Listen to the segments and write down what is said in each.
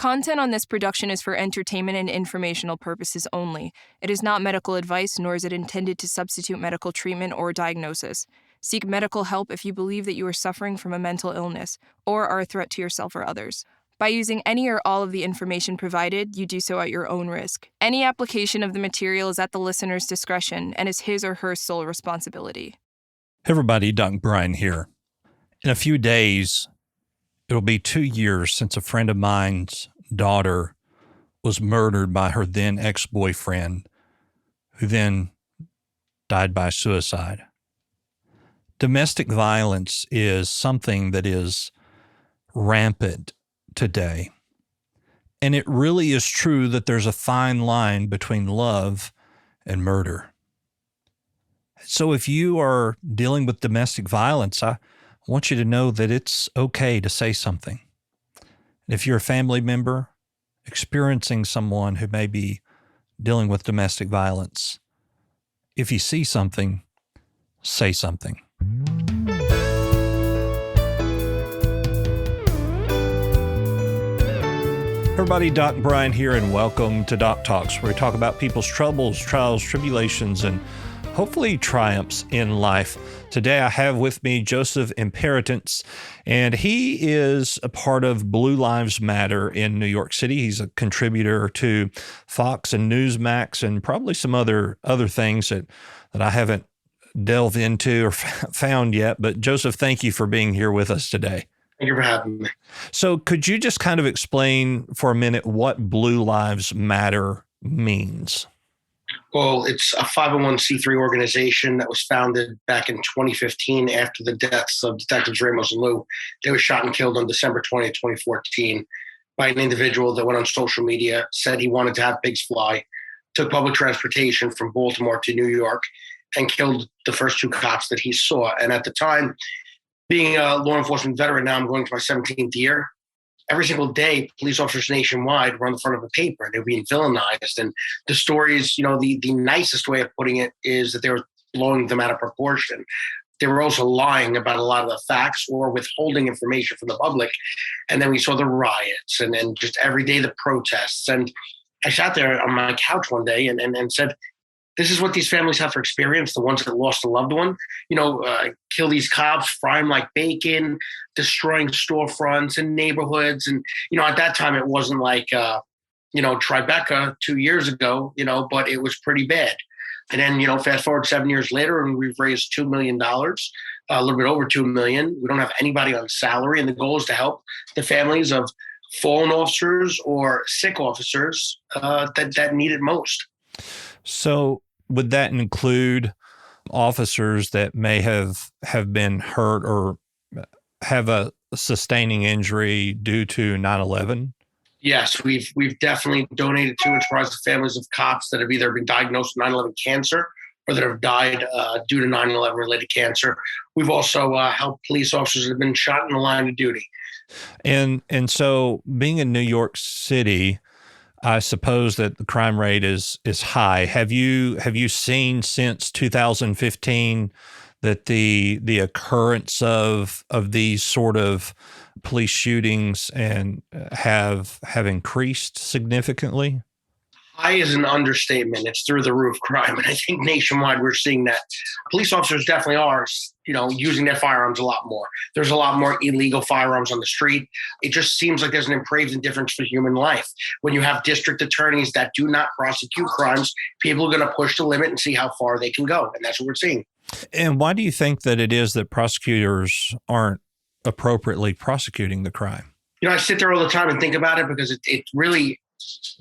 content on this production is for entertainment and informational purposes only. It is not medical advice, nor is it intended to substitute medical treatment or diagnosis. Seek medical help if you believe that you are suffering from a mental illness or are a threat to yourself or others. By using any or all of the information provided, you do so at your own risk. Any application of the material is at the listener's discretion and is his or her sole responsibility. Hey everybody, Doc Brian here. In a few days, it'll be 2 years since a friend of mine's daughter was murdered by her then ex-boyfriend, who then died by suicide. Domestic violence is something that is rampant today. And it really is true that there's a fine line between love and murder. So if you are dealing with domestic violence, I want you to know that it's okay to say something. If you're a family member experiencing someone who may be dealing with domestic violence, if you see something, say something. Everybody, Doc Brian here, and welcome to Doc Talks, where we talk about people's troubles, trials, tribulations, and hopefully triumphs in life. Today I have with me Joseph Imperatatrice, and he is a part of Blue Lives Matter in New York City. He's a contributor to Fox and Newsmax and probably some other things that I haven't delved into or found yet. But Joseph, thank you for being here with us today. Thank you for having me. So could you just kind of explain for a minute what Blue Lives Matter means? Well, it's a 501c3 organization that was founded back in 2015 after the deaths of Detectives Ramos and Lou. They were shot and killed on December 20th, 2014 by an individual that went on social media, said he wanted to have pigs fly, took public transportation from Baltimore to New York, and killed the first two cops that he saw. And at the time, being a law enforcement veteran, now I'm going to my 17th year, every single day, police officers nationwide were on the front of a paper. They were being villainized. And the stories, the nicest way of putting it is that they were blowing them out of proportion. They were also lying about a lot of the facts or withholding information from the public. And then we saw the riots and just every day the protests. And I sat there on my couch one day and said, this is what these families have to experience, the ones that lost a loved one. Kill these cops, fry them like bacon, destroying storefronts and neighborhoods. And, at that time, it wasn't like, Tribeca 2 years ago, but it was pretty bad. And then, fast forward 7 years later, and we've raised $2 million, a little bit over $2 million. We don't have anybody on salary. And the goal is to help the families of fallen officers or sick officers that need it most. So would that include officers that may have been hurt or have a sustaining injury due to 9/11? Yes, we've definitely donated to and surprised the families of cops that have either been diagnosed with 9/11 cancer or that have died due to 9/11 related cancer. We've also helped police officers that have been shot in the line of duty. And so being in New York City, I suppose that the crime rate is high. Have you seen since 2015 that the occurrence of these sort of police shootings and have increased significantly? High is an understatement. It's through the roof crime. And I think nationwide we're seeing that. Police officers definitely are, using their firearms a lot more. There's a lot more illegal firearms on the street. It just seems like there's an improved indifference for human life. When you have district attorneys that do not prosecute crimes, people are going to push the limit and see how far they can go. And that's what we're seeing. And why do you think that it is that prosecutors aren't appropriately prosecuting the crime? I sit there all the time and think about it because it really,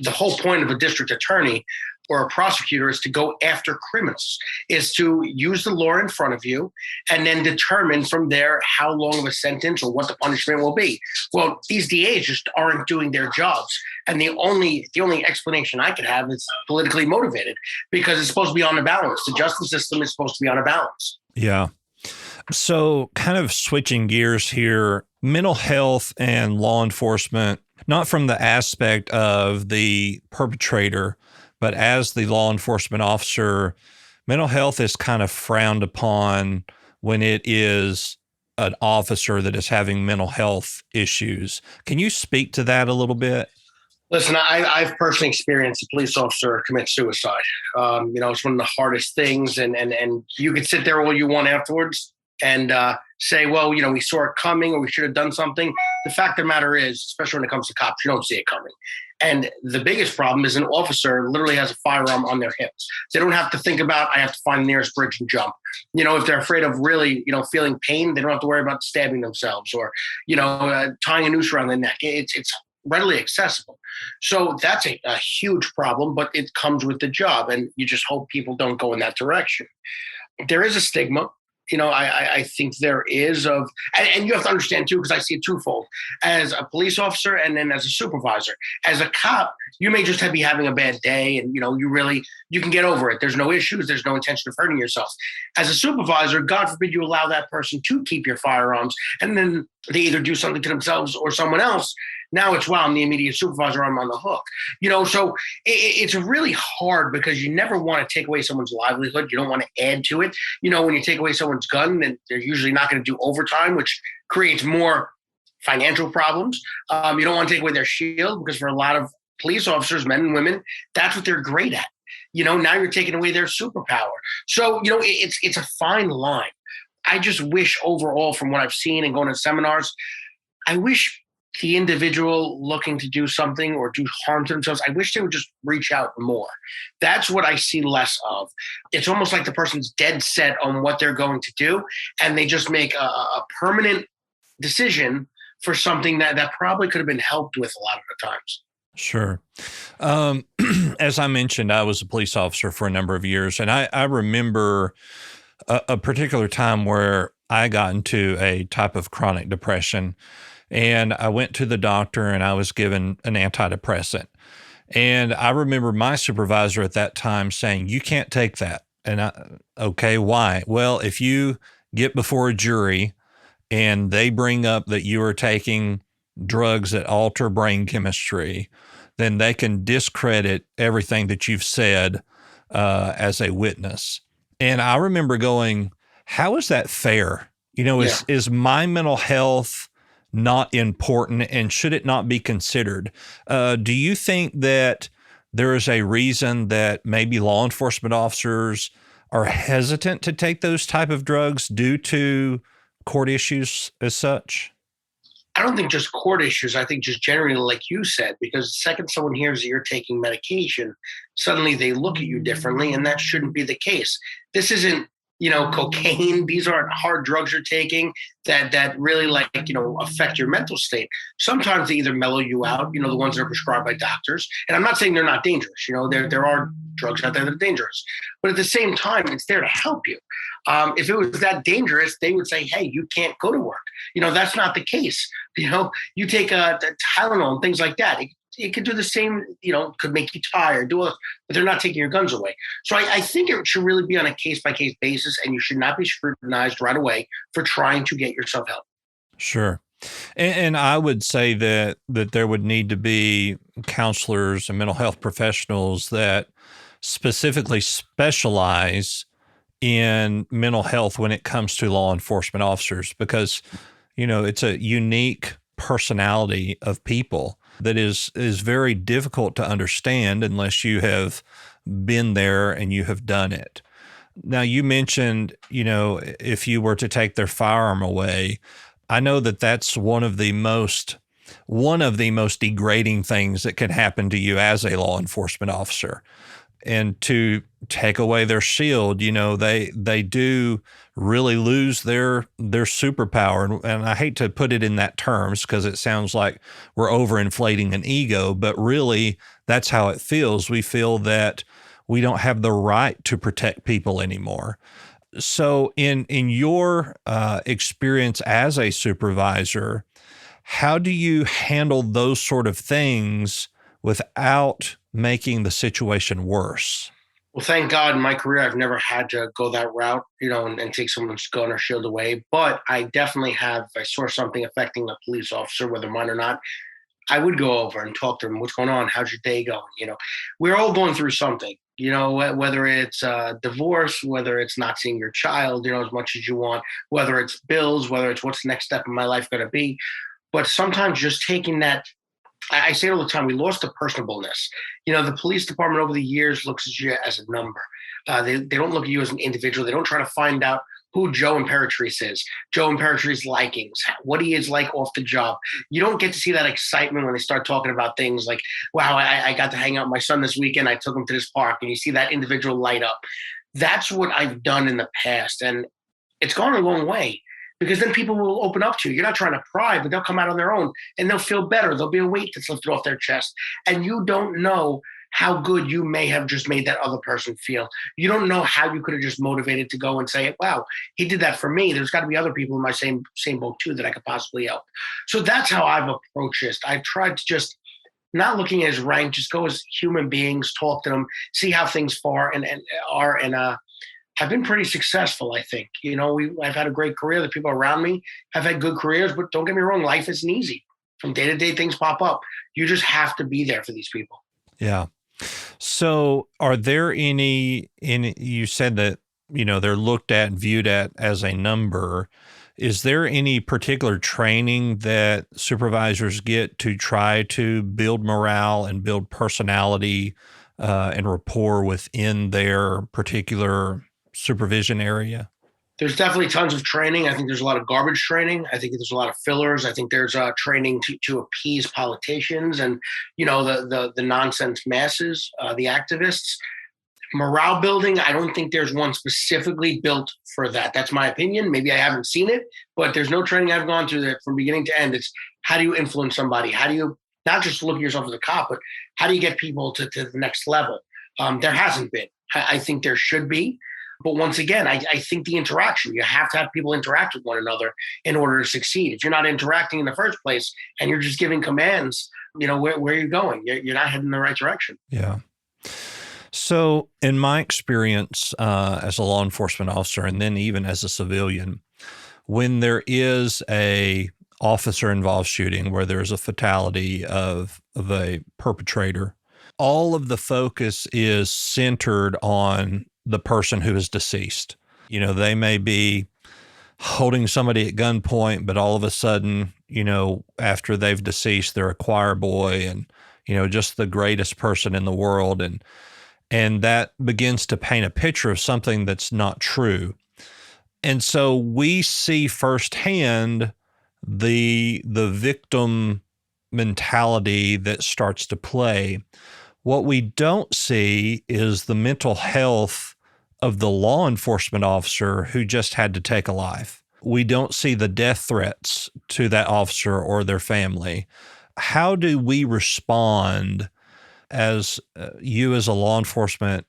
the whole point of a district attorney or a prosecutor is to go after criminals, is to use the law in front of you and then determine from there how long of a sentence or what the punishment will be. Well, these DAs just aren't doing their jobs. And the only explanation I could have is politically motivated because it's supposed to be on a balance. The justice system is supposed to be on a balance. Yeah. So kind of switching gears here, mental health and law enforcement, not from the aspect of the perpetrator, but as the law enforcement officer, mental health is kind of frowned upon when it is an officer that is having mental health issues. Can you speak to that a little bit? Listen, I've personally experienced a police officer commit suicide. It's one of the hardest things, and you could sit there all you want afterwards and say, well, we saw it coming, or we should have done something. The fact of the matter is, especially when it comes to cops, you don't see it coming. And the biggest problem is an officer literally has a firearm on their hips. They don't have to think about, I have to find the nearest bridge and jump. If they're afraid of really, feeling pain, they don't have to worry about stabbing themselves or, tying a noose around the neck. It's readily accessible. So that's a huge problem, but it comes with the job. And you just hope people don't go in that direction. There is a stigma. I think there is and you have to understand too, because I see it twofold as a police officer and then as a supervisor. As a cop, you may just be having a bad day and, you can get over it. There's no issues. There's no intention of hurting yourself. As a supervisor, God forbid you allow that person to keep your firearms and then they either do something to themselves or someone else. Now it's, wow, I'm the immediate supervisor, I'm on the hook. So it's really hard because you never want to take away someone's livelihood. You don't want to add to it. When you take away someone's gun, then they're usually not going to do overtime, which creates more financial problems. You don't want to take away their shield because for a lot of police officers, men and women, that's what they're great at. Now you're taking away their superpower. So, it's a fine line. I just wish overall from what I've seen and going to seminars, I wish the individual looking to do something or do harm to themselves, I wish they would just reach out more. That's what I see less of. It's almost like the person's dead set on what they're going to do, and they just make a permanent decision for something that probably could have been helped with a lot of the times. Sure. As I mentioned, I was a police officer for a number of years, and I remember a particular time where I got into a type of chronic depression. And I went to the doctor and I was given an antidepressant. And I remember my supervisor at that time saying, you can't take that. And okay, why? Well, if you get before a jury and they bring up that you are taking drugs that alter brain chemistry, then they can discredit everything that you've said as a witness. And I remember going, how is that fair? Is my mental health not important, and should it not be considered? Do you think that there is a reason that maybe law enforcement officers are hesitant to take those type of drugs due to court issues as such? I don't think just court issues. I think just generally, like you said, because the second someone hears that you're taking medication, suddenly they look at you differently, and that shouldn't be the case. This isn't cocaine. These aren't hard drugs you're taking that really affect your mental state. Sometimes they either mellow you out, the ones that are prescribed by doctors. And I'm not saying they're not dangerous. There are drugs out there that are dangerous. But at the same time, it's there to help you. If it was that dangerous, they would say, hey, you can't go to work. That's not the case. You take the Tylenol and things like that. It could do the same, could make you tired, but they're not taking your guns away. So I think it should really be on a case-by-case basis, and you should not be scrutinized right away for trying to get yourself help. Sure. And I would say that there would need to be counselors and mental health professionals that specifically specialize in mental health when it comes to law enforcement officers, because, it's a unique personality of people that is very difficult to understand unless you have been there and you have done it. Now, you mentioned, if you were to take their firearm away, I know that that's one of the most degrading things that can happen to you as a law enforcement officer. And to take away their shield, they do really lose their superpower. And I hate to put it in that terms because it sounds like we're overinflating an ego, but really that's how it feels. We feel that we don't have the right to protect people anymore. So in your experience as a supervisor, how do you handle those sort of things without making the situation worse? Well, thank God in my career, I've never had to go that route, and take someone's gun or shield away. But I definitely have, if I saw something affecting a police officer, whether mine or not, I would go over and talk to them. What's going on? How's your day going? We're all going through something, whether it's divorce, whether it's not seeing your child, as much as you want, whether it's bills, whether it's what's the next step in my life going to be. But sometimes just taking that I say it all the time, we lost the personableness. The police department over the years looks at you as a number. They don't look at you as an individual. They don't try to find out who Joe Imperatrice is, Joe Imperatrice's likings, what he is like off the job. You don't get to see that excitement when they start talking about things like, wow, I got to hang out with my son this weekend. I took him to this park, and you see that individual light up. That's what I've done in the past. And it's gone a long way, because then people will open up to you. You're not trying to pry, but they'll come out on their own and they'll feel better. There'll be a weight that's lifted off their chest. And you don't know how good you may have just made that other person feel. You don't know how you could have just motivated to go and say, wow, he did that for me. There's got to be other people in my same boat too that I could possibly help. So that's how I've approached this. I've tried to just not looking at his rank, just go as human beings, talk to them, see how things are. I've been pretty successful, I think. I've had a great career. The people around me have had good careers, but don't get me wrong, life isn't easy. From day to day, things pop up. You just have to be there for these people. Yeah. So are there you said that, they're looked at and viewed at as a number. Is there any particular training that supervisors get to try to build morale and build personality and rapport within their particular supervision area? There's definitely tons of training. I think there's a lot of garbage training. I think there's a lot of fillers. I think there's training to appease politicians and, the nonsense masses, the activists. Morale building, I don't think there's one specifically built for that. That's my opinion. Maybe I haven't seen it, but there's no training I've gone through that from beginning to end. It's how do you influence somebody? How do you not just look at yourself as a cop, but how do you get people to the next level? There hasn't been. I think there should be. But once again, I think the interaction, you have to have people interact with one another in order to succeed. If you're not interacting in the first place and you're just giving commands, where are you going? You're not heading in the right direction. Yeah. So in my experience as a law enforcement officer, and then even as a civilian, when there is a officer-involved shooting where there's a fatality of a perpetrator, all of the focus is centered on the person who is deceased. They may be holding somebody at gunpoint, but all of a sudden, after they've deceased, they're a choir boy and, just the greatest person in the world. And that begins to paint a picture of something that's not true. And so we see firsthand the victim mentality that starts to play. What we don't see is the mental health of the law enforcement officer who just had to take a life. We don't see the death threats to that officer or their family. How do we respond as you as a law enforcement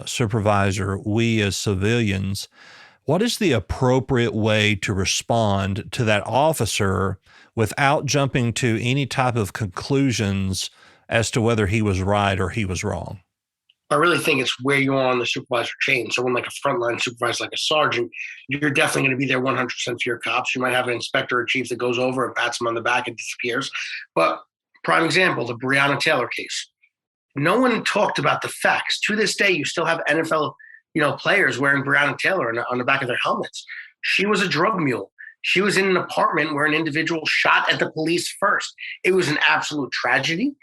supervisor, we as civilians? What is the appropriate way to respond to that officer without jumping to any type of conclusions as to whether he was right or he was wrong? I really think it's where you are on the supervisor chain. So when like a frontline supervisor, like a sergeant, you're definitely going to be there 100% for your cops. You might have an inspector or chief that goes over and pats them on the back and disappears. But prime example, the Breonna Taylor case. No one talked about the facts. To this day, you still have NFL, players wearing Breonna Taylor on the back of their helmets. She was a drug mule. She was in an apartment where an individual shot at the police first. It was an absolute tragedy.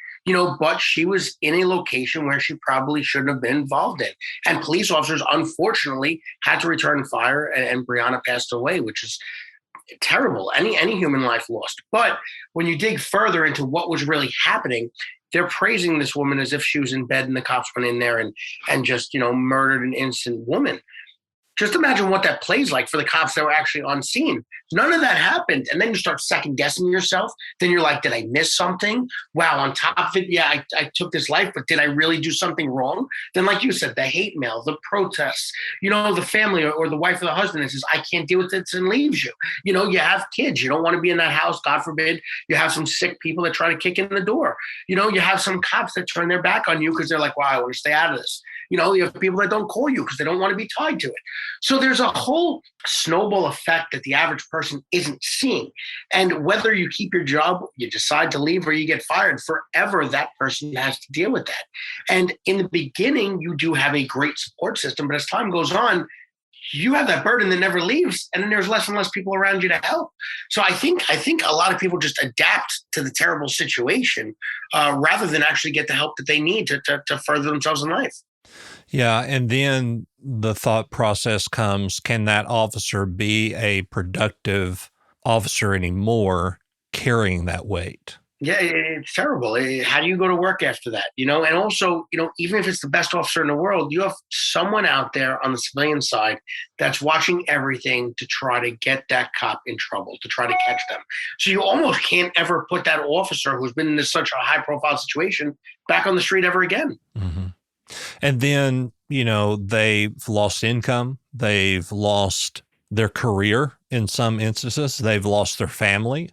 But she was in a location where she probably shouldn't have been involved in. And police officers, unfortunately, had to return fire, and Breonna passed away, which is terrible. Any human life lost. But when you dig further into what was really happening, they're praising this woman as if she was in bed and the cops went in there and just, murdered an innocent woman. Just imagine what that plays like for the cops that were actually on scene. None of that happened. And then you start second guessing yourself. Then you're like, did I miss something? Wow, on top of it, yeah, I took this life, but did I really do something wrong? Then like you said, the hate mail, the protests, the family or the wife or the husband that says, I can't deal with this and leaves you. You have kids. You don't want to be in that house. God forbid. You have some sick people that try to kick in the door. You have some cops that turn their back on you because they're like, wow, I want to stay out of this. You have people that don't call you because they don't want to be tied to it. So there's a whole snowball effect that the average person isn't seeing. And whether you keep your job, you decide to leave, or you get fired, forever that person has to deal with that. And in the beginning, you do have a great support system, but as time goes on, you have that burden that never leaves, and then there's less and less people around you to help. So I think a lot of people just adapt to the terrible situation rather than actually get the help that they need to further themselves in life. Yeah. And then the thought process comes, can that officer be a productive officer anymore carrying that weight? Yeah, it's terrible. How do you go to work after that? And also, even if it's the best officer in the world, you have someone out there on the civilian side that's watching everything to try to get that cop in trouble, to try to catch them. So you almost can't ever put that officer who's been in such a high profile situation back on the street ever again. Mm-hmm. And then, they've lost income. They've lost their career in some instances. They've lost their family.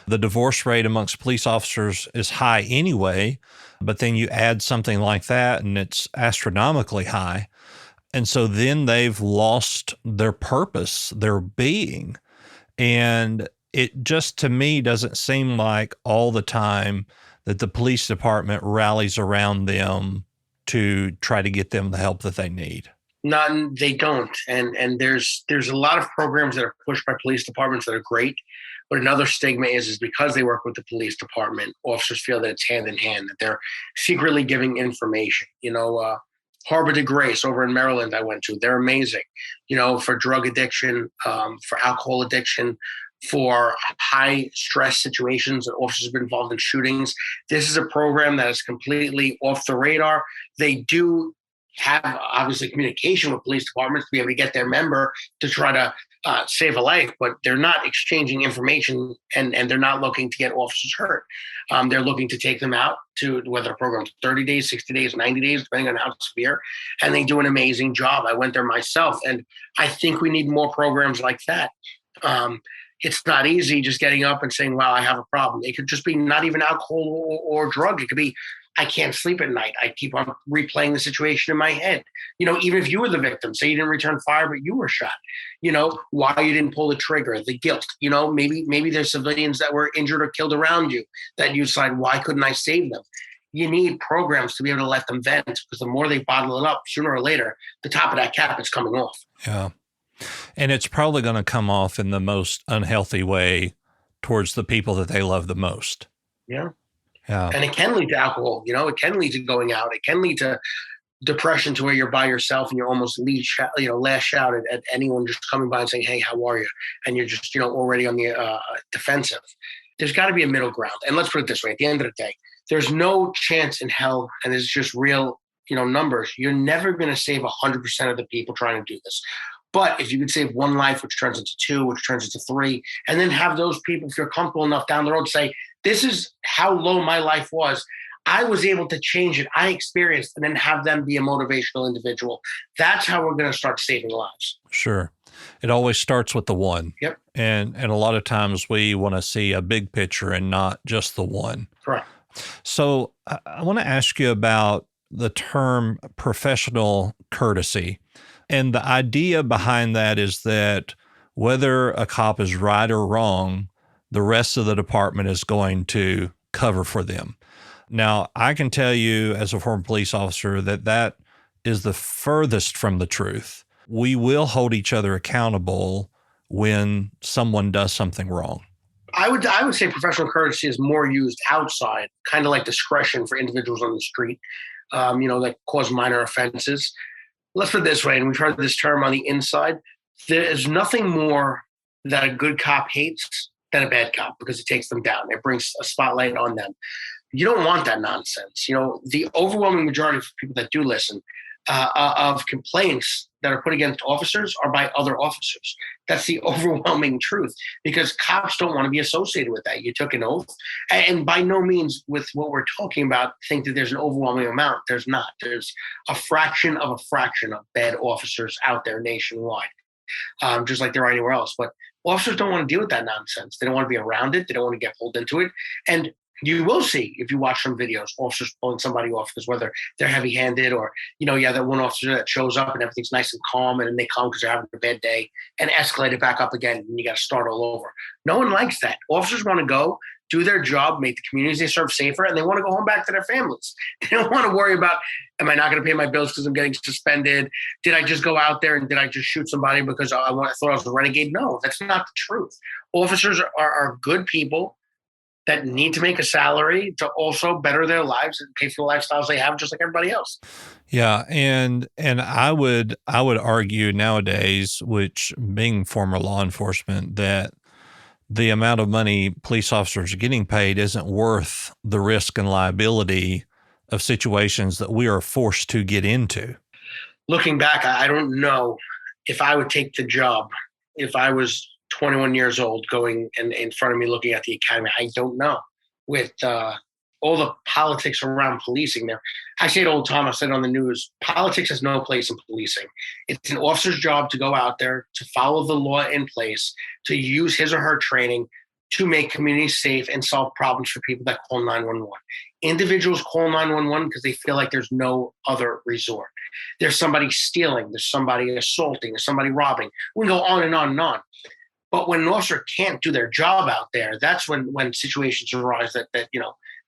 The divorce rate amongst police officers is high anyway, but then you add something like that and it's astronomically high. And so then they've lost their purpose, their being. And it just, to me, doesn't seem like all the time that the police department rallies around them to try to get them the help that they need. None, they don't. And there's a lot of programs that are pushed by police departments that are great. But another stigma is because they work with the police department, officers feel that it's hand in hand, that they're secretly giving information. Harbor de Grace over in Maryland, I went to, they're amazing, for drug addiction, for alcohol addiction, for high stress situations that officers have been involved in shootings. This is a program that is completely off the radar. They do have obviously communication with police departments to be able to get their member to try to save a life, but they're not exchanging information and they're not looking to get officers hurt. They're looking to take them out to whether a program's 30 days, 60 days, 90 days, depending on how severe, and they do an amazing job. I went there myself, and I think we need more programs like that. It's not easy just getting up and saying, well, I have a problem. It could just be not even alcohol or drug. It could be, I can't sleep at night. I keep on replaying the situation in my head. Even if you were the victim, say you didn't return fire, but you were shot, why you didn't pull the trigger, the guilt, maybe there's civilians that were injured or killed around you that you decide, why couldn't I save them? You need programs to be able to let them vent, because the more they bottle it up, sooner or later, the top of that cap is coming off. Yeah. And it's probably going to come off in the most unhealthy way towards the people that they love the most. Yeah. Yeah. And it can lead to alcohol, it can lead to going out. It can lead to depression to where you're by yourself and you're almost lash out at anyone just coming by and saying, hey, how are you? And you're just, already on the defensive. There's got to be a middle ground. And let's put it this way, at the end of the day, there's no chance in hell, and it's just real, numbers. You're never going to save 100% of the people trying to do this. But if you could save one life, which turns into two, which turns into three, and then have those people feel comfortable enough down the road to say, this is how low my life was. I was able to change it. I experienced, and then have them be a motivational individual. That's how we're going to start saving lives. Sure. It always starts with the one. Yep. And a lot of times we want to see a big picture and not just the one. Correct. So I want to ask you about the term professional courtesy. And the idea behind that is that whether a cop is right or wrong, the rest of the department is going to cover for them. Now, I can tell you as a former police officer that is the furthest from the truth. We will hold each other accountable when someone does something wrong. I would say professional courtesy is more used outside, kind of like discretion for individuals on the street, that cause minor offenses. Let's put it this way, and we've heard this term on the inside. There is nothing more that a good cop hates than a bad cop, because it takes them down. It brings a spotlight on them. You don't want that nonsense. The overwhelming majority of people that do listen of complaints that are put against officers are by other officers. That's the overwhelming truth, because cops don't want to be associated with that. You took an oath, and by no means with what we're talking about think that there's an overwhelming amount. There's not. There's a fraction of bad officers out there nationwide, just like there are anywhere else. But officers don't want to deal with that nonsense. They don't want to be around it. They don't want to get pulled into it. And you will see, if you watch some videos, officers pulling somebody off, because whether they're heavy-handed or, that one officer that shows up and everything's nice and calm, and then they come because they're having a bad day and escalate it back up again, and you got to start all over. No one likes that. Officers want to go do their job, make the communities they serve safer, and they want to go home back to their families. They don't want to worry about, am I not going to pay my bills because I'm getting suspended? Did I just go out there and did I just shoot somebody because I thought I was a renegade? No, that's not the truth. Officers are good people that need to make a salary to also better their lives and pay for the lifestyles they have, just like everybody else. Yeah, and I would argue nowadays, which being former law enforcement, that the amount of money police officers are getting paid isn't worth the risk and liability of situations that we are forced to get into. Looking back, I don't know if I would take the job if I was 21 years old going and in front of me looking at the academy. I don't know. With all the politics around policing there. I say it all the time, I said it on the news, politics has no place in policing. It's an officer's job to go out there, to follow the law in place, to use his or her training to make communities safe and solve problems for people that call 911. Individuals call 911 because they feel like there's no other resort. There's somebody stealing, there's somebody assaulting, there's somebody robbing. We can go on and on and on. But when an officer can't do their job out there, that's when situations arise that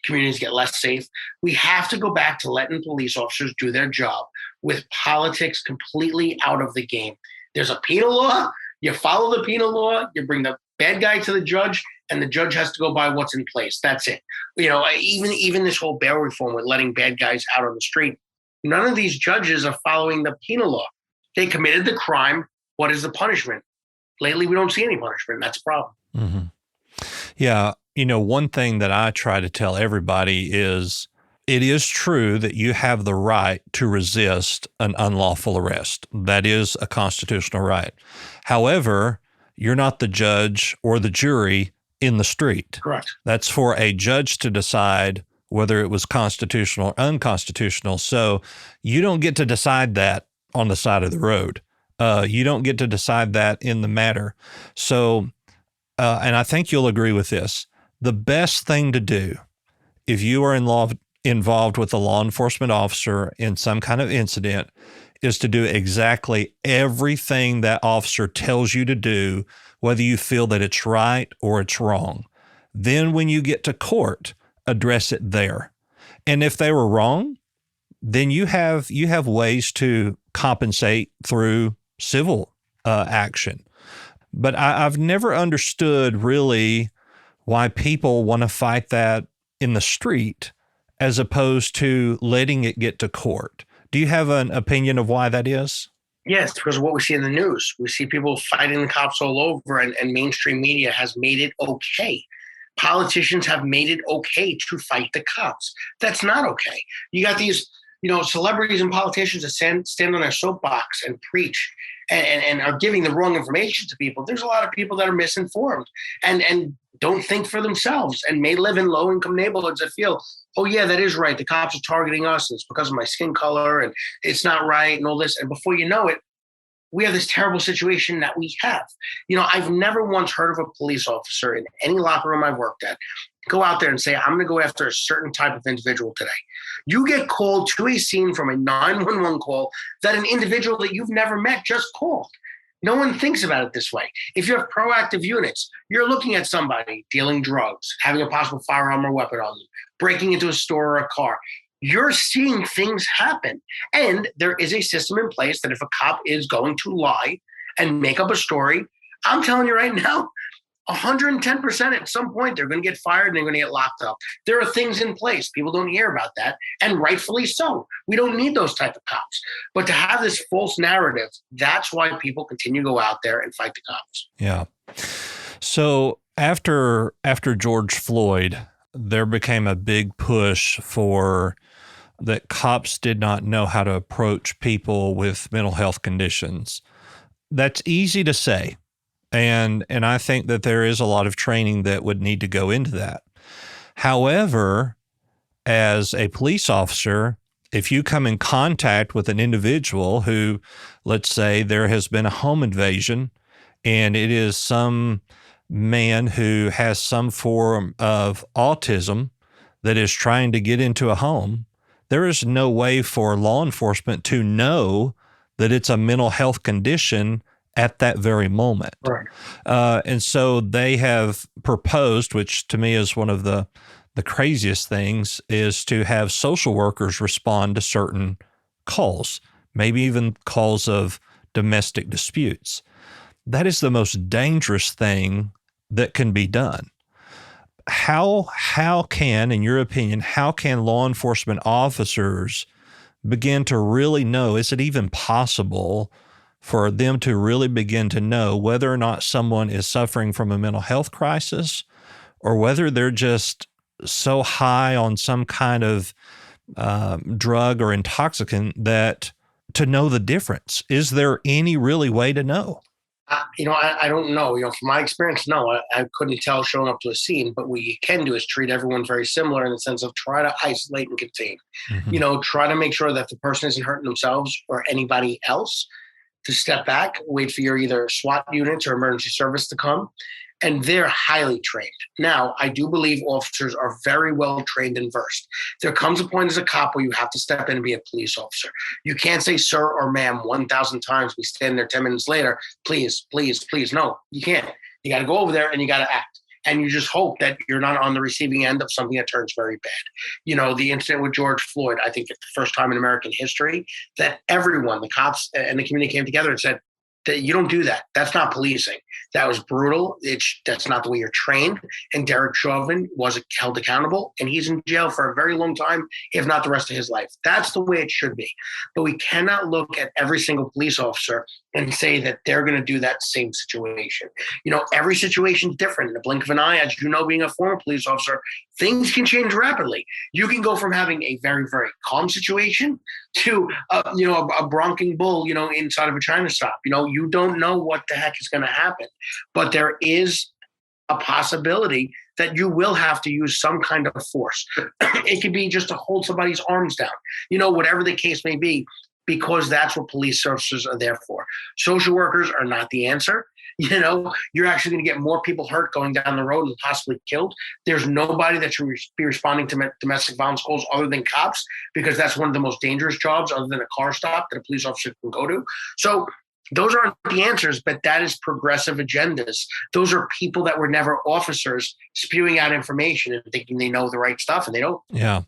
communities get less safe. We have to go back to letting police officers do their job with politics completely out of the game. There's a penal law. You follow the penal law. You bring the bad guy to the judge, and the judge has to go by what's in place. That's it. Even this whole bail reform with letting bad guys out on the street, none of these judges are following the penal law. They committed the crime. What is the punishment? Lately, we don't see any punishment. That's a problem. Mm-hmm. Yeah. One thing that I try to tell everybody is it is true that you have the right to resist an unlawful arrest. That is a constitutional right. However, you're not the judge or the jury in the street. Correct. That's for a judge to decide whether it was constitutional or unconstitutional. So you don't get to decide that on the side of the road. You don't get to decide that in the matter. So, and I think you'll agree with this, the best thing to do if you are involved with a law enforcement officer in some kind of incident is to do exactly everything that officer tells you to do, whether you feel that it's right or it's wrong. Then when you get to court, address it there. And if they were wrong, then you have ways to compensate through civil action. But I've never understood really why people want to fight that in the street as opposed to letting it get to court. Do you have an opinion of why that is? Yes, because of what we see in the news. We see people fighting the cops all over, and mainstream media has made it okay. Politicians have made it okay to fight the cops. That's not okay. You got these, celebrities and politicians that stand on their soapbox and preach and are giving the wrong information to people. There's a lot of people that are misinformed and don't think for themselves and may live in low-income neighborhoods that feel, oh, yeah, that is right. The cops are targeting us. It's because of my skin color and it's not right and all this. And before you know it, we have this terrible situation that we have. I've never once heard of a police officer in any locker room I've worked at go out there and say, I'm going to go after a certain type of individual today. You get called to a scene from a 911 call that an individual that you've never met just called. No one thinks about it this way. If you have proactive units, you're looking at somebody dealing drugs, having a possible firearm or weapon on you, breaking into a store or a car. You're seeing things happen. And there is a system in place that if a cop is going to lie and make up a story, I'm telling you right now, 110% at some point, they're going to get fired and they're going to get locked up. There are things in place. People don't hear about that, and rightfully so. We don't need those type of cops. But to have this false narrative, that's why people continue to go out there and fight the cops. Yeah. So after George Floyd, there became a big push for that cops did not know how to approach people with mental health conditions. That's easy to say. And I think that there is a lot of training that would need to go into that. However, as a police officer, if you come in contact with an individual who, let's say there has been a home invasion and it is some man who has some form of autism that is trying to get into a home, there is no way for law enforcement to know that it's a mental health condition at that very moment. Right. And so they have proposed, which to me is one of the craziest things, is to have social workers respond to certain calls, maybe even calls of domestic disputes. That is the most dangerous thing that can be done. How can, in your opinion, how can law enforcement officers begin to really know, is it even possible for them to really begin to know whether or not someone is suffering from a mental health crisis or whether they're just so high on some kind of drug or intoxicant that to know the difference? Is there any really way to know? I don't know. From my experience, no, I couldn't tell showing up to a scene. But what you can do is treat everyone very similar in the sense of try to isolate and contain. Mm-hmm. Try to make sure that the person isn't hurting themselves or anybody else. To step back, wait for your either SWAT units or emergency service to come. And they're highly trained. Now, I do believe officers are very well trained and versed. There comes a point as a cop where you have to step in and be a police officer. You can't say sir or ma'am 1,000 times. We stand there 10 minutes later. Please, please, please. No, you can't. You got to go over there and you got to act. And you just hope that you're not on the receiving end of something that turns very bad. The incident with George Floyd, I think it's the first time in American history that everyone, the cops and the community came together and said, that you don't do that. That's not policing. That was brutal. That's not the way you're trained. And Derek Chauvin was held accountable, and he's in jail for a very long time, if not the rest of his life. That's the way it should be. But we cannot look at every single police officer and say that they're going to do that same situation. Every situation is different. In the blink of an eye, as you know, being a former police officer, things can change rapidly. You can go from having a very, very calm situation to, a bronking bull, inside of a China shop. You don't know what the heck is going to happen, but there is a possibility that you will have to use some kind of force. It could be just to hold somebody's arms down, whatever the case may be, because that's what police officers are there for. Social workers are not the answer. You're actually going to get more people hurt going down the road and possibly killed. There's nobody that should be responding to domestic violence calls other than cops, because that's one of the most dangerous jobs other than a car stop that a police officer can go to. So those aren't the answers, but that is progressive agendas. Those are people that were never officers spewing out information and thinking they know the right stuff, and they don't. Yeah.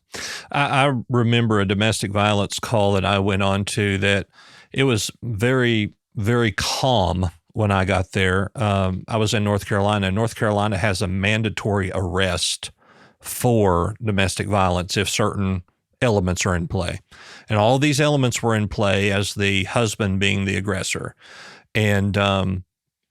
I remember a domestic violence call that I went on to that it was very, very calm when I got there. I was in North Carolina. North Carolina has a mandatory arrest for domestic violence if certain elements are in play. And all these elements were in play as the husband being the aggressor. And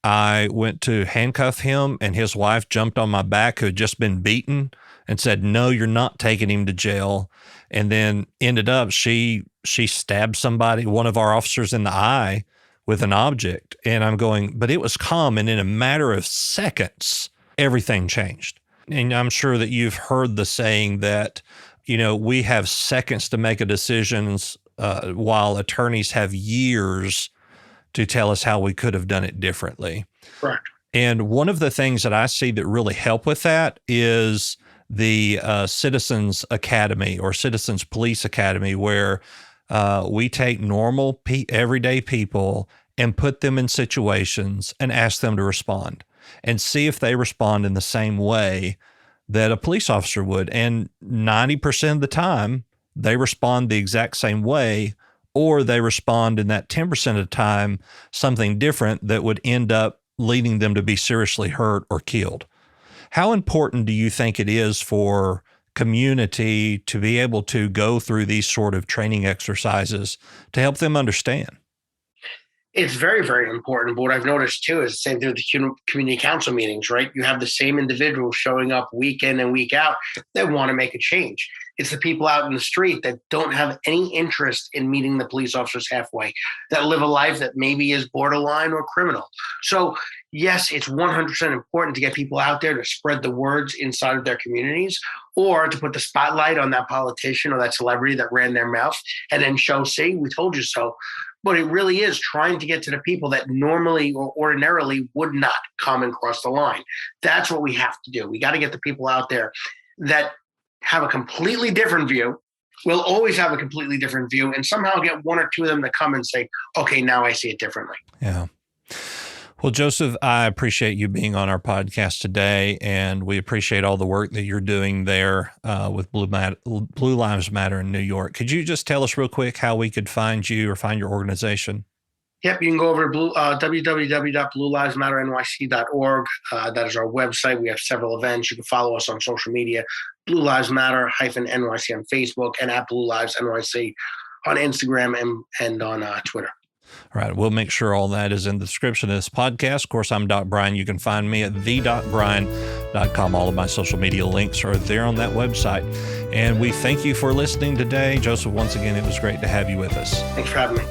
I went to handcuff him, and his wife jumped on my back, who had just been beaten, and said, "No, you're not taking him to jail." And then ended up, she stabbed somebody, one of our officers, in the eye with an object. And I'm going, but it was calm. And in a matter of seconds, everything changed. And I'm sure that you've heard the saying that, we have seconds to make a decision, while attorneys have years to tell us how we could have done it differently. Correct. And one of the things that I see that really help with that is the Citizens Academy or Citizens Police Academy, where we take normal, everyday people and put them in situations and ask them to respond and see if they respond in the same way that a police officer would. And 90% of the time, they respond the exact same way, or they respond in that 10% of the time something different that would end up leading them to be seriously hurt or killed. How important do you think it is for community to be able to go through these sort of training exercises to help them understand? It's very, very important. But what I've noticed too is the same thing with the community council meetings, right? You have the same individuals showing up week in and week out that want to make a change. It's the people out in the street that don't have any interest in meeting the police officers halfway, that live a life that maybe is borderline or criminal. So yes, it's 100% important to get people out there to spread the words inside of their communities, or to put the spotlight on that politician or that celebrity that ran their mouth and then show, see, we told you so. But it really is trying to get to the people that normally or ordinarily would not come and cross the line. That's what we have to do. We got to get the people out there that have a completely different view. We'll always have a completely different view, and somehow get one or two of them to come and say, okay, now I see it differently. Yeah. Well, Joseph, I appreciate you being on our podcast today, and we appreciate all the work that you're doing there with Blue Lives Matter in New York. Could you just tell us real quick how we could find you or find your organization? Yep, you can go over to www.bluelivesmatternyc.org. That is our website. We have several events. You can follow us on social media, Blue Lives Matter-NYC on Facebook, and at Blue Lives NYC on Instagram and on Twitter. All right. We'll make sure all that is in the description of this podcast. Of course, I'm Doc Brian. You can find me at the.brian.com. All of my social media links are there on that website. And we thank you for listening today. Joseph, once again, it was great to have you with us. Thanks for having me.